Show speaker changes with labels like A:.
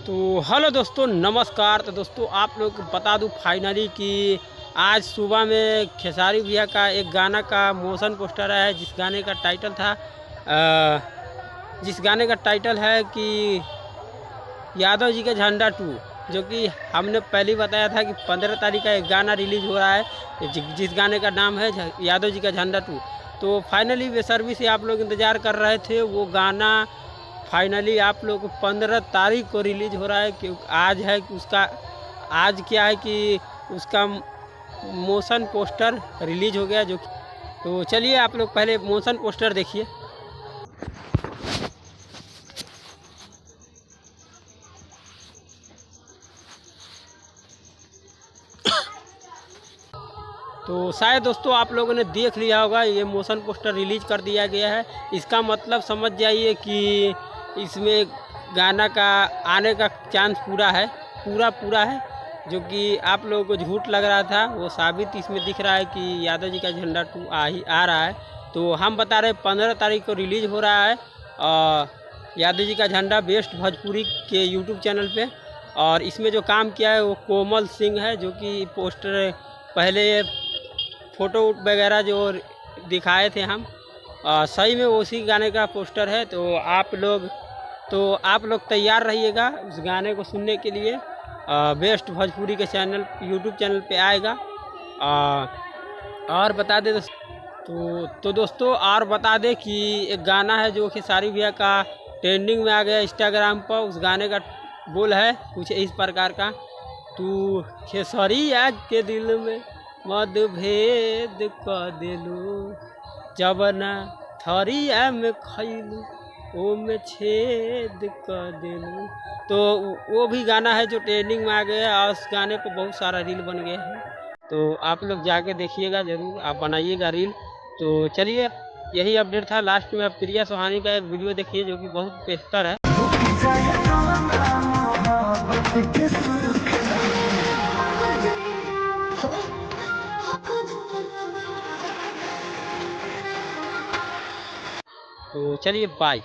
A: तो हेलो दोस्तों, नमस्कार। तो दोस्तों आप लोग को बता दूं फाइनली कि आज सुबह में खेसारी भैया का एक गाना का मोशन पोस्टर आया है, जिस गाने का टाइटल है कि यादव जी का झंडा 2, जो कि हमने पहले ही बताया था कि 15 तारीख का एक गाना रिलीज़ हो रहा है जिस गाने का नाम है यादव जी का झंडा 2। तो फाइनली बेसब्री से आप लोग इंतज़ार कर रहे थे, वो गाना फाइनली आप लोग को 15 तारीख को रिलीज़ हो रहा है। क्योंकि आज है कि उसका आज क्या है कि उसका मोशन पोस्टर रिलीज़ हो गया तो चलिए आप लोग पहले मोशन पोस्टर देखिए। तो शायद दोस्तों आप लोगों ने देख लिया होगा, ये मोशन पोस्टर रिलीज़ कर दिया गया है। इसका मतलब समझ जाइए कि इसमें गाना का आने का चांस पूरा है। जो कि आप लोगों को झूठ लग रहा था, वो साबित इसमें दिख रहा है कि यादव जी का झंडा 2 आ रहा है। तो हम बता रहे 15 तारीख को रिलीज़ हो रहा है यादव जी का झंडा बेस्ट भोजपुरी के यूट्यूब चैनल पे। और इसमें जो काम किया है वो कोमल सिंह है, जो कि पोस्टर पहले फ़ोटो वगैरह जो दिखाए थे हम, सही में उसी गाने का पोस्टर है। तो आप लोग तैयार रहिएगा उस गाने को सुनने के लिए। बेस्ट भोजपुरी के यूट्यूब चैनल पे आएगा। और बता दें तो दोस्तों और बता दें कि एक गाना है जो खेसारी भैया का ट्रेंडिंग में आ गया इंस्टाग्राम पर। उस गाने का बोल है कुछ इस प्रकार का, तू खेसरिया के दिल में मतभेद क दिलू, जबना थरिया में खैलू ओ में छेद क दिलू। तो वो भी गाना है जो ट्रेंडिंग में आ गया और उस गाने पर बहुत सारा रील बन गया है। तो आप लोग जाके देखिएगा, ज़रूर आप बनाइएगा रील। तो चलिए यही अपडेट था। लास्ट में अब प्रिया सुहानी का एक वीडियो देखिए जो कि बहुत बेहतर है। तो चलिए बाय।